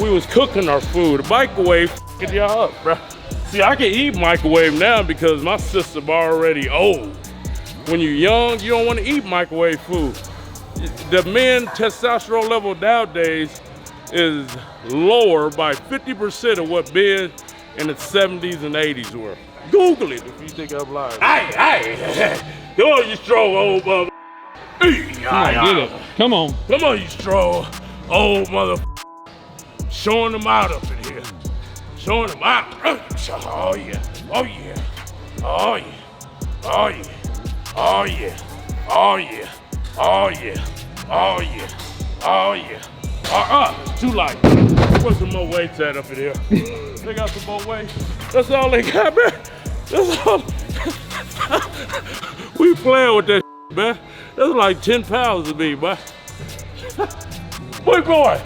we was cooking our food. The microwave f***ing y'all up, bro. See, I can eat microwave now because my system already old. When you're young, you don't want to eat microwave food. The men's testosterone level nowadays is lower by 50% of what men in the 70s and 80s were. Google it if you think I'm lying. Hey, come on, you strong old mother. Come on, get it. Come on. Come on, you strong old mother. Showing them out up in here. Showing them out. Oh yeah. Oh yeah. Oh yeah. Oh yeah. Oh yeah. Oh yeah. Oh yeah. Oh yeah. Oh yeah. Too light. Put some more weights at up in here. They got some more weights. That's all they got, man. That's all. We playing with that shit, man. That's like 10 pounds to me, man. Big boy.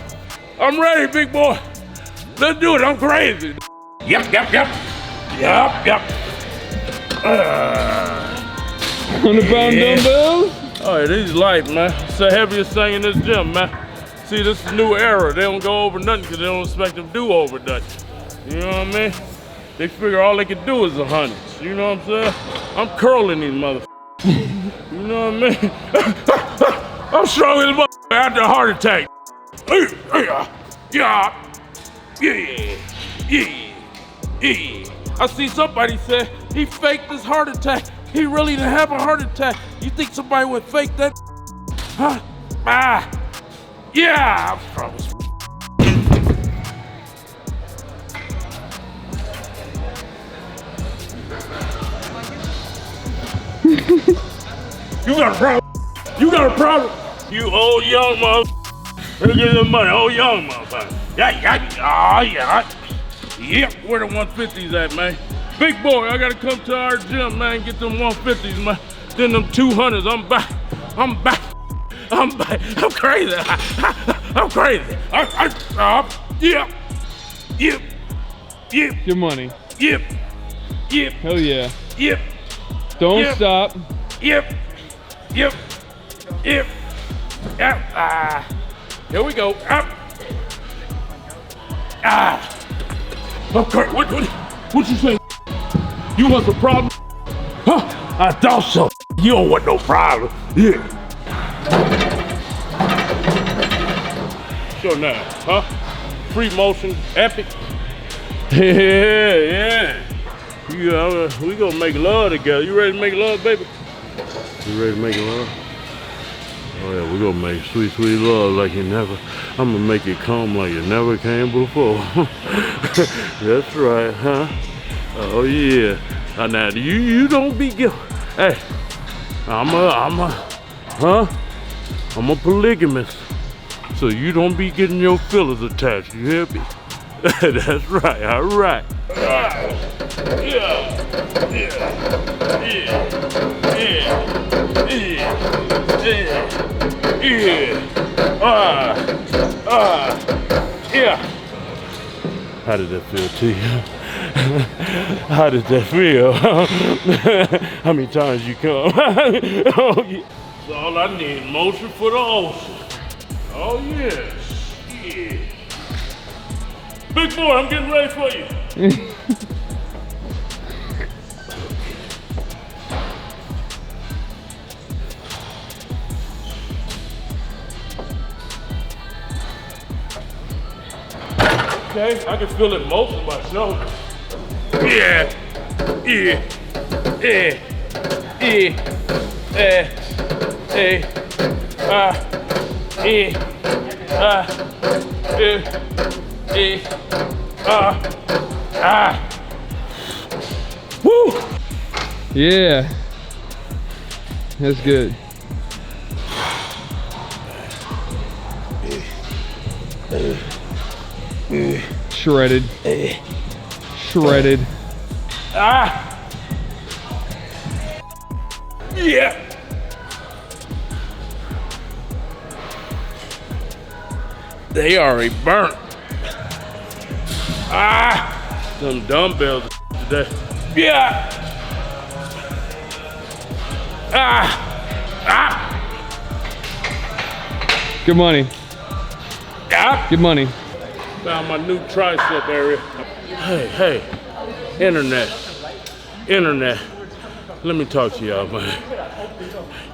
I'm ready, big boy. Let's do it. I'm crazy. Yep. 100-pound dumbbells? Oh, these light, man. It's the heaviest thing in this gym, man. See, this is a new era. They don't go over nothing because they don't expect them to do over nothing. You know what I mean? They figure all they can do is the hundreds. You know what I'm saying? I'm curling these motherfuckers. You know what I mean? I'm strong as a motherfucker after a heart attack. Yeah. I see somebody say he faked his heart attack. He really didn't have a heart attack. You think somebody would fake that? Huh? Yeah, I'm strong as You got a problem. You got a problem. You old young motherfucker. Look at the money, old young motherfucker. Yeah. Yep, where the 150s at, man? Big boy, I gotta come to our gym, man, get them 150s, man. Then them 200s, I'm back. I'm crazy. I'm crazy. Yep. Good money. Yep. Hell yeah. Yep. Don't stop. Yep. Here we go. Okay, what you say? You want some problem? Huh? I thought so. You don't want no problem. Yeah. Sure now, huh? Free motion, epic. Yeah. We gonna make love together. You ready to make love, baby? You ready to make love? Oh yeah, we gonna make sweet, sweet love like you never. I'm gonna make it come like you never came before. That's right, huh? Oh yeah. Now you don't be guilty. Hey, I'm a polygamist. So you don't be getting your feelings attached, you hear me? That's right, all right. Yeah. How did that feel to you? How did that feel? How many times you come? Oh, yeah. That's all I need, motion for the ocean. Oh yes, yeah. Big boy, I'm getting ready for you. Okay, I can feel it most of my shoulders. Yeah. Woo! Yeah. That's good. Shredded. Shredded. Yeah. They already burnt. Some dumbbells today. Yeah. Good money. Yeah. Good money. Found my new tricep area. Hey, internet. Let me talk to y'all, man.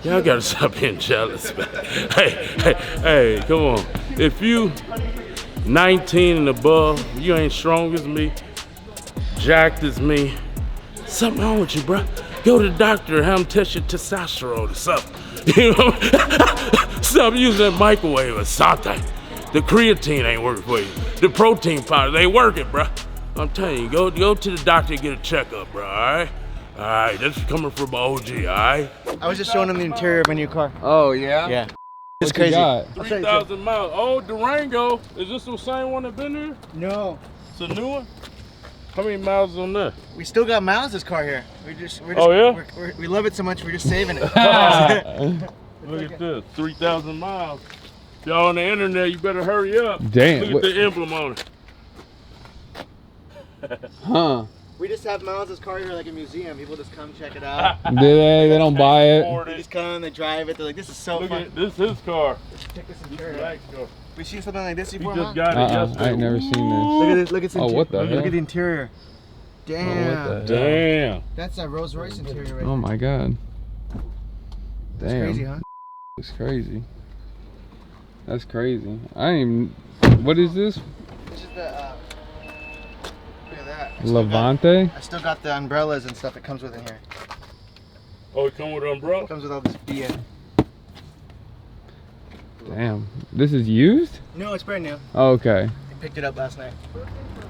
Y'all gotta stop being jealous, man. Hey, come on. If you 19 and above, you ain't strong as me, jacked as me, something wrong with you, bro. Go to the doctor and have him test your testosterone or something. You know, stop using that microwave or something. The creatine ain't working for you. The protein powder, they working, bro. I'm telling you, go to the doctor and get a checkup, bro, all right? All right, this is coming from my OG, all right? I was just showing him the interior of my new car. Oh, yeah? Yeah. It's crazy. 3,000 miles. Oh, Durango. Is this the same one that been here? No. It's a new one? How many miles on that? We still got miles this car here. We're just Oh, yeah? we love it so much, we're just saving it. Look at this, 3,000 miles. If y'all on the internet, you better hurry up. Damn. Look at the emblem on it. Huh. We just have Miles' car here like a museum. People just come check it out. They don't buy it. They just come, they drive it. They're like, this is so fun. This is his car. Check this This interior is out. Max car. We seen something like this before, He Mom? just got it yesterday. I ain't never seen this. Look at this. Look at this. Oh, what the Look hell? at the interior. Damn. Oh, what the Damn. That's a Rolls Royce interior right Oh my god. Damn. That's crazy, huh? It's crazy. That's crazy. I ain't even. What is this? This is the, look at that. Levante? I still got the umbrellas and stuff it comes with in here. Oh, it come with an umbrella? It comes with all this beer. Damn. This is used? No, it's brand new. Oh, okay. I picked it up last night.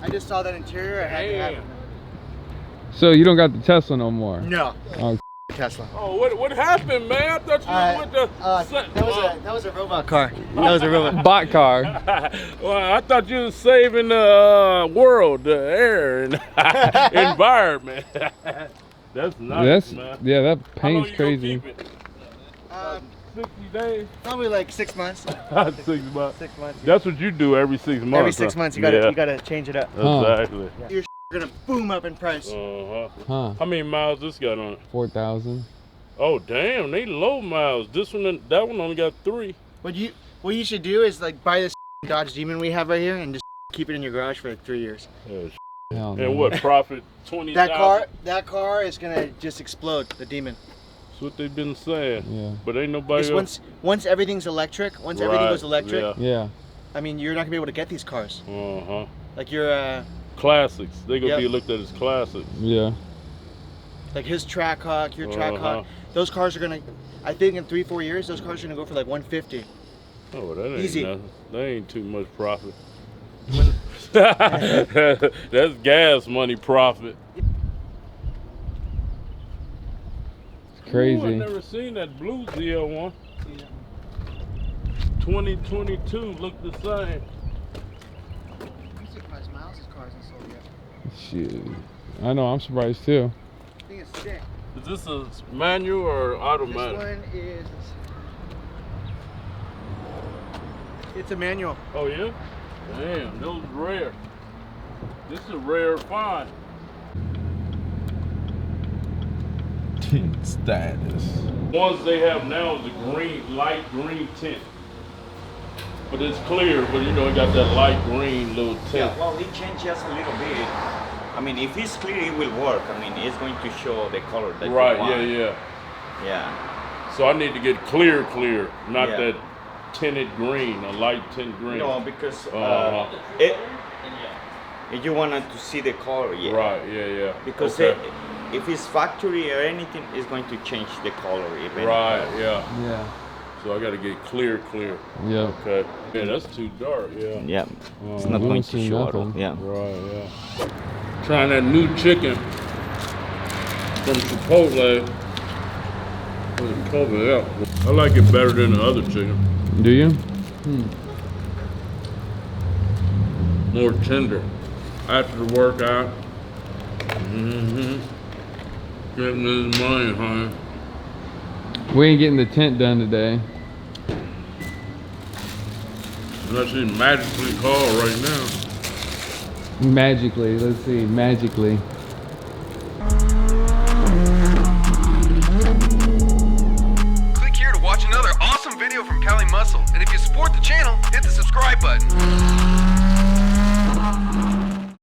I just saw that interior. I had to have it. So you don't got the Tesla no more? No. Oh, Tesla. Oh, what happened, man? I thought you went to... that was a robot car. That was a robot. bot car. Well, I thought you was saving the world, the air, and environment. That's nice, man. Yeah, that How long paint's you gonna crazy. keep it? 60 days? Probably like 6 months. 6 months. 6 months. That's what you do every 6 months. Every 6 months, you gotta change it up. Exactly. You're gonna boom up in price. Huh. How many miles this got on it? 4,000. Oh damn, they low miles. This one, that one only got 3. What you should do is like buy this Dodge Demon we have right here and just keep it in your garage for like 3 years. Oh, Hell no. and what profit? 20,000. That car is gonna just explode. The Demon. That's what they've been saying. Yeah. But ain't nobody else. Once everything's electric, everything goes electric. Yeah. I mean, you're not gonna be able to get these cars. Like your classics. They gonna be looked at as classics. Yeah. like his Trackhawk, your Trackhawk. Those cars are gonna, I think in 3-4 years, those cars are gonna go for like 150. Oh, that ain't Easy. nothing. That ain't too much profit. That's gas money profit. It's crazy. Ooh, I've never seen that blue ZL one. 2022 look the same. I'm surprised Miles' car isn't sold yet. Shit. I know, I'm surprised too. I think it's sick. Is this a manual or automatic? This one is, it's a manual. Oh yeah? Damn, those rare. This is a rare find. Tint status. Ones they have now is a green, light green tint. But it's clear, but you know it got that light green little tint. Yeah, well, it changes just a little bit. I mean, if it's clear, it will work. I mean, it's going to show the color that Right, you want. yeah. So I need to get clear, not Yeah. that tinted green, a light tint green. No, because if you want to see the color, yeah. Right, yeah. Because okay. if it's factory or anything, it's going to change the color. Even. Right, yeah. Yeah. So I got to get clear. Yeah. Okay. Yeah, that's too dark, yeah. Yeah, it's we not going don't to see show at all. nothing. Yeah. Right, yeah. Trying that new chicken from Chipotle. I like it better than the other chicken. Do you? More tender. After the workout. Getting his money, honey. We ain't getting the tent done today. Unless he's magically called right now. Magically, let's see, magically. Click here to watch another awesome video from Cali Muscle. And if you support the channel, hit the subscribe button.